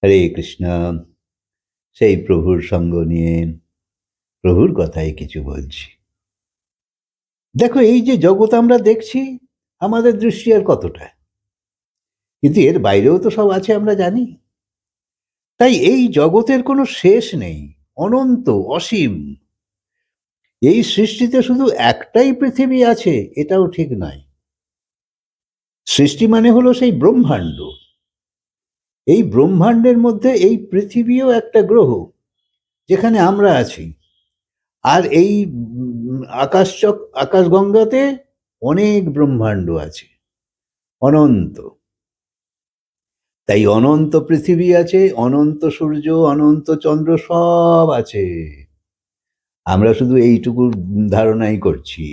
হরে কৃষ্ণ। সেই প্রভুর সঙ্গ নিয়ে প্রভুর কথাই কিছু বলছি। দেখো, এই যে জগৎ আমরা দেখছি, আমাদের দৃষ্টি আর কতটা, কিন্তু এর বাইরেও তো সব আছে আমরা জানি। তাই এই জগতের কোনো শেষ নেই, অনন্ত অসীম। এই সৃষ্টিতে শুধু একটাই পৃথিবী আছে এটাও ঠিক নয়। সৃষ্টি মানে হলো সেই ব্রহ্মাণ্ড। এই ব্রহ্মাণ্ডের মধ্যে এই পৃথিবীও একটা গ্রহ, যেখানে আমরা আছি। আর এই আকাশগঙ্গাতে অনেক ব্রহ্মাণ্ড আছে, অনন্ত। তাই অনন্ত পৃথিবী আছে, অনন্ত সূর্য, অনন্ত চন্দ্র, সব আছে। আমরা শুধু এইটুকু ধারণাই করছি।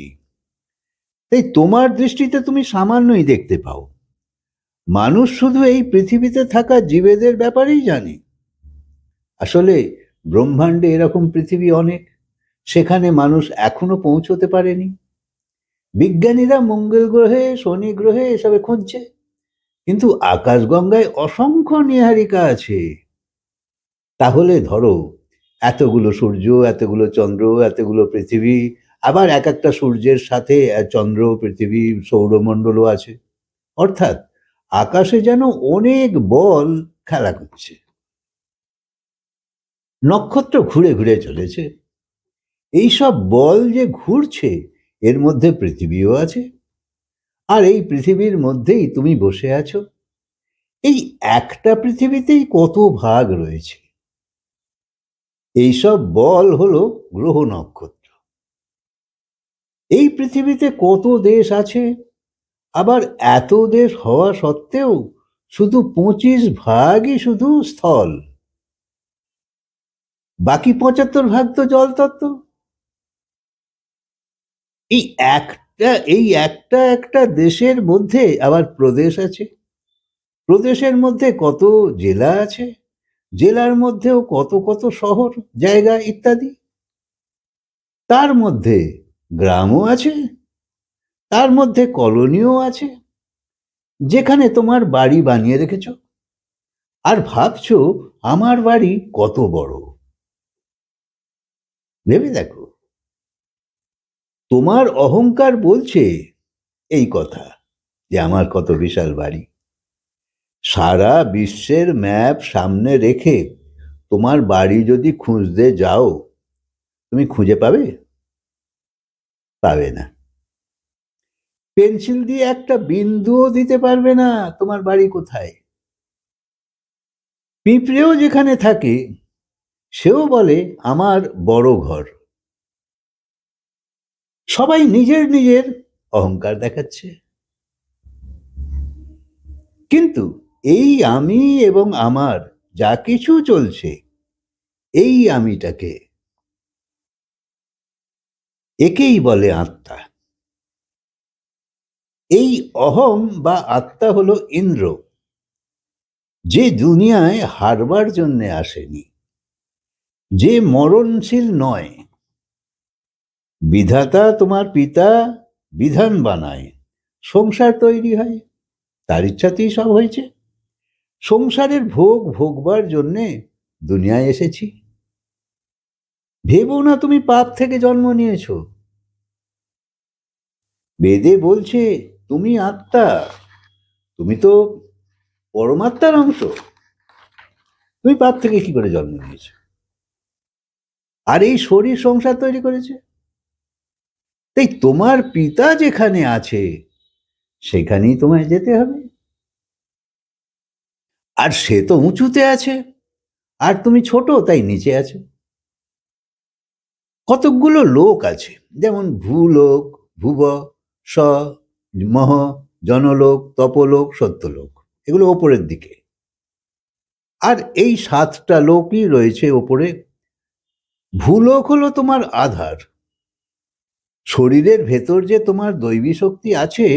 তাই তোমার দৃষ্টিতে তুমি সামান্যই দেখতে পাও। মানুষ শুধু এই পৃথিবীতে থাকা জীবেদের ব্যাপারেই জানে। আসলে ব্রহ্মাণ্ডে এরকম পৃথিবী অনেক, সেখানে মানুষ এখনো পৌঁছতে পারেনি। বিজ্ঞানীরা মঙ্গল গ্রহে, শনি গ্রহে এসবে খুঁজছে, কিন্তু আকাশগঙ্গায় অসংখ্য নীহারিকা আছে। তাহলে ধরো, এতগুলো সূর্য, এতগুলো চন্দ্র, এতগুলো পৃথিবী, আবার এক একটা সূর্যের সাথে চন্দ্র, পৃথিবী, সৌরমণ্ডলও আছে। অর্থাৎ আকাশে যেন অনেক বল খেলা করছে। নক্ষত্র ঘুরে ঘুরে চলেছে। এইসব বল যে ঘুরছে, এর মধ্যে পৃথিবীও আছে। আর এই পৃথিবীর মধ্যেই তুমি বসে আছো। এই একটা পৃথিবীতেই কত ভাগ রয়েছে। এইসব বল হলো গ্রহ নক্ষত্র। এই পৃথিবীতে কত দেশ আছে, আবার এত দেশ হওয়া সত্ত্বেও শুধু 25 ভাগই শুধু স্থল, বাকি 75 ভাগ তো জল তত্ত্ব। এই একটা একটা দেশের মধ্যে আবার প্রদেশ আছে, প্রদেশের মধ্যে কত জেলা আছে, জেলার মধ্যেও কত কত শহর, জায়গা ইত্যাদি। তার মধ্যে গ্রামও আছে, তার মধ্যে কলোনিও আছে, যেখানে তোমার বাড়ি বানিয়ে রেখেছ আর ভাবছো আমার বাড়ি কত বড়। ভেবে দেখো, তোমার অহংকার বলছে এই কথা যে আমার কত বিশাল বাড়ি। সারা বিশ্বের ম্যাপ সামনে রেখে তোমার বাড়ি যদি খুঁজতে যাও, তুমি খুঁজে পাবে? পাবে না। পেন্সিল দিয়ে একটা বিন্দুও দিতে পারবে না তোমার বাড়ি কোথায়। পিঁপড়েও যেখানে থাকে, সেও বলে আমার বড় ঘর। সবাই নিজের নিজের অহংকার দেখাচ্ছে, কিন্তু এই আমি এবং আমার যা কিছু চলছে, এই আমিটাকে, একেই বলে আত্মা। এই অহং বা আত্মা হলো ইন্দ্র, যে দুনিয়ায় হারবার জন্য আসেনি, যে মরণশীল নয়। বিধাতা তোমার পিতা বিধান বানায়, সংসার তৈরি হয়, তার ইচ্ছাতেই সব হয়েছে। সংসারের ভোগ ভোগবার জন্যে দুনিয়ায় এসেছি। ভেবো না তুমি পাপ থেকে জন্ম নিয়েছো। বেদে বলছে তুমি আত্মা, তুমি তো পরমাত্মার অংশ। তুমি পাপ থেকে কি করে জন্ম নিয়েছো? আর এই শরীর সংসার তৈরি করেছে। তাই তোমার পিতা যেখানে আছে, সেখানেই তোমায় যেতে হবে। আর সে তো উঁচুতে আছে, আর তুমি ছোট, তাই নিচে আছো। কতকগুলো লোক আছে, যেমন ভূলোক, ভুব, স, মহ, জনলোক, তপলোক, সত্যলোক, এগুলো ওপরের দিকে। আর এই 7টা লোকই রয়েছে ওপরে। ভূলোক হলো তোমার আধার। শরীরের ভেতর যে তোমার দৈবী শক্তি আছে,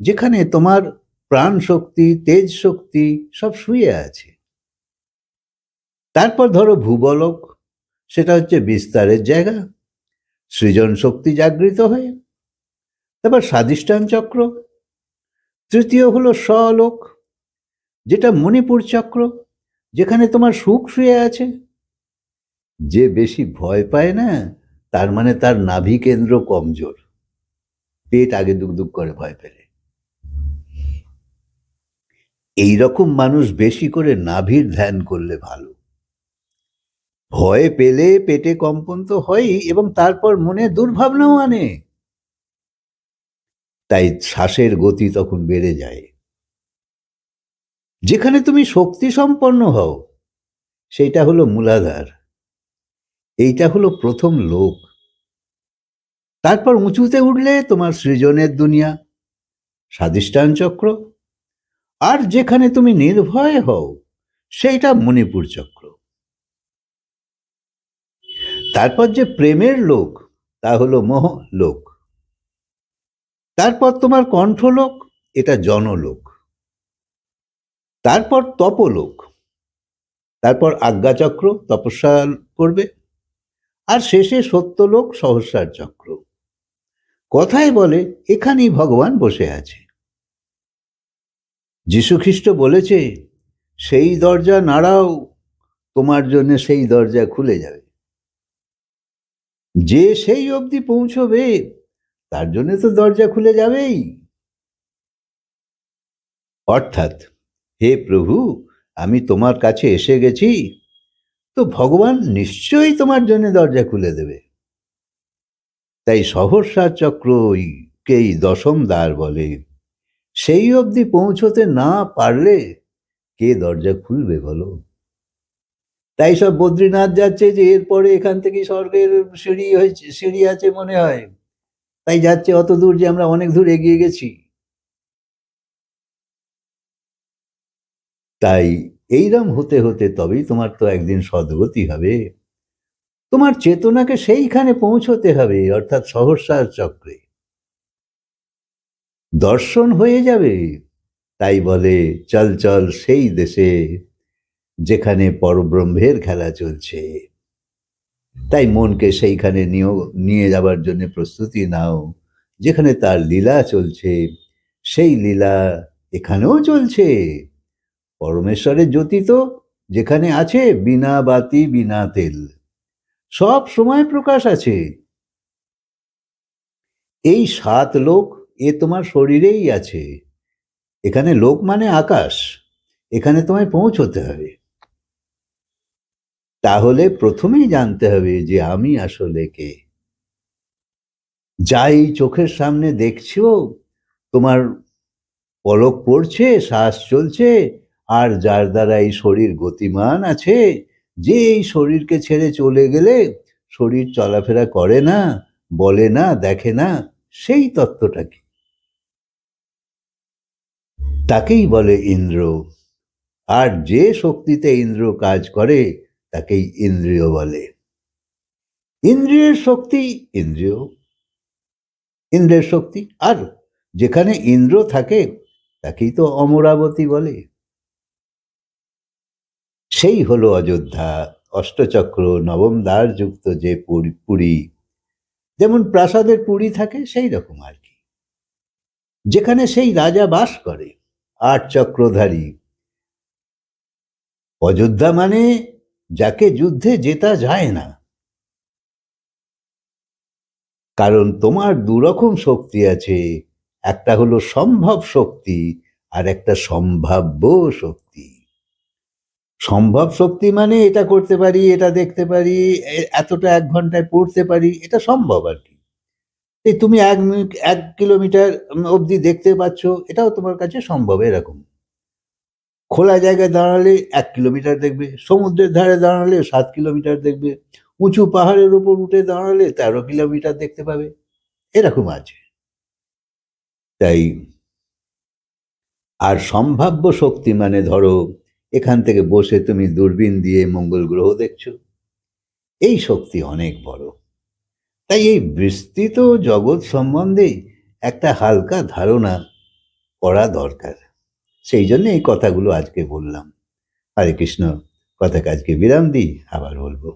যেখানে তোমার প্রাণ শক্তি, তেজ শক্তি সব শুয়ে আছে। তারপর ধরো ভূবলোক, সেটা হচ্ছে বিস্তারের জায়গা, সৃজন শক্তি জাগৃত হয়। তারপর স্বাধিষ্ঠান চক্র। তৃতীয় হলো স্বলোক, যেটা মণিপুর চক্র, যেখানে তোমার সুখ শুয়ে আছে। যে বেশি ভয় পায় না, তার মানে তার নাভি কেন্দ্র কমজোর, পেট আগে দুক করে ভয় পেলে। এইরকম মানুষ বেশি করে নাভির ধ্যান করলে ভালো। ভয় পেলে পেটে কম্পন তো হয়ই, এবং তারপর মনে দুর্ভাবনাও আনে, তাই শ্বাসের গতি তখন বেড়ে যায়। যেখানে তুমি শক্তি সম্পন্ন হও, সেইটা হলো মূলাধার, এইটা হলো প্রথম লোক। তারপর উঁচুতে উঠলে তোমার সৃজনের দুনিয়া, স্বাধিষ্ঠান চক্র। আর যেখানে তুমি নির্ভয় হও, সেইটা মণিপুর চক্র। তারপর যে প্রেমের লোক, তা হলো মোহ লোক। তারপর তোমার কণ্ঠলোক, এটা জনলোক। তারপর তপলোক, তারপর আজ্ঞাচক্র, তপস্যা করবে। আর শেষে সত্যলোক, সহস্রার চক্র। কথায় বলে এখানেই ভগবান বসে আছে। যীশুখ্রিস্ট বলেছে, সেই দরজা নাড়াও, তোমার জন্য সেই দরজা খুলে যাবে। যে সেই অবধি পৌঁছবে, তার জন্য তো দরজা খুলে যাবেই। অর্থাৎ, হে প্রভু, আমি তোমার কাছে এসে গেছি, তো ভগবান নিশ্চয়ই তোমার জন্য দরজা খুলে দেবে। তাই সহস্রার চক্রকেই দশম দ্বার বলে। সেই অবধি পৌঁছতে না পারলে কে দরজা খুলবে বলো? তাই সব বদ্রীনাথ যাচ্ছে যে এরপরে এখান থেকে স্বর্গের সিঁড়ি হয়েছে, সিঁড়ি আছে মনে হয়, তাই যাচ্ছে অত দূর, যে আমরা অনেক দূর এগিয়ে গেছি। তাই এইরম হতে হতে তবেই তোমার তো একদিন সদ্গতি হবে। তোমার চেতনাকে সেইখানে পৌঁছতে হবে, অর্থাৎ সহস্রার চক্রে দর্শন হয়ে যাবে। তাই বলে, চল চল সেই দেশে, যেখানে পরব্রহ্মের খেলা চলছে। তাই মনকে সেইখানে নিয়ে যাবার জন্য প্রস্তুতি নাও, যেখানে তার লীলা চলছে। সেই লীলা এখানেও চলছে। পরমেশ্বরের জ্যোতি তো যেখানে আছে, বিনা বাতি বিনা তেল, সব সময় প্রকাশ আছে। এই 7 লোক এ তোমার শরীরেই আছে। এখানে লোক মানে আকাশ, এখানে তোমায় পৌঁছতে হবে। তাহলে প্রথমেই জানতে হবে যে আমি আসলে কে। যা এই চোখের সামনে দেখছো, তোমার পলক পড়ছে, শ্বাস চলছে, আর যার দ্বারা এই শরীর গতিমান আছে, যে এই শরীরকে ছেড়ে চলে গেলে শরীর চলাফেরা করে না, বলে না, দেখে না, সেই তত্ত্বটা কি? তাকেই বলে ইন্দ্র। আর যে শক্তিতে ইন্দ্র কাজ করে, তাকেই ইন্দ্রিয় বলে। ইন্দ্রিয়ের শক্তি ইন্দ্রিয়, ইন্দ্রের শক্তি। আর যেখানে ইন্দ্র থাকে, তাকেই তো অমরাবতী বলে। সেই হলো অযোধ্যা, অষ্টচক্র নবম দ্বার যুক্ত যে পুরী। যেমন প্রাসাদের পুরী থাকে, সেই রকম আর কি, যেখানে সেই রাজা বাস করে, 8 চক্রধারী। অযোধ্যা মানে যাকে যুদ্ধে জেতা যায় না। কারণ তোমার 2 রকম শক্তি আছে, একটা হলো সম্ভব শক্তি, আর একটা সম্ভাব্য শক্তি। সম্ভব শক্তি মানে এটা করতে পারি, এটা দেখতে পারি, এতটা 1 ঘন্টায় পড়তে পারি, এটা সম্ভব আর কি। এই তুমি 1 কিলোমিটার অবধি দেখতে পাচ্ছ, এটাও তোমার কাছে সম্ভব। এরকম খোলা জায়গায় দাঁড়ালে 1 কিলোমিটার দেখবে, সমুদ্রের ধারে দাঁড়ালে 7 কিলোমিটার দেখবে, উঁচু পাহাড়ের উপর উঠে দাঁড়ালে 13 কিলোমিটার দেখতে পাবে। এরকম আছে। তাই আর সম্ভাব্য শক্তি মানে ধরো এখান থেকে বসে তুমি দূরবীন দিয়ে মঙ্গল গ্রহ দেখছো, এই শক্তি অনেক বড়। তাই এই বিস্তৃত জগৎ সম্বন্ধে একটা হালকা ধারণা করা দরকার। সেই জন্য এই কথাগুলো আজকে বললাম। হরে কৃষ্ণ। কথাকে আজকে বিরাম দিই, আবার বলবো।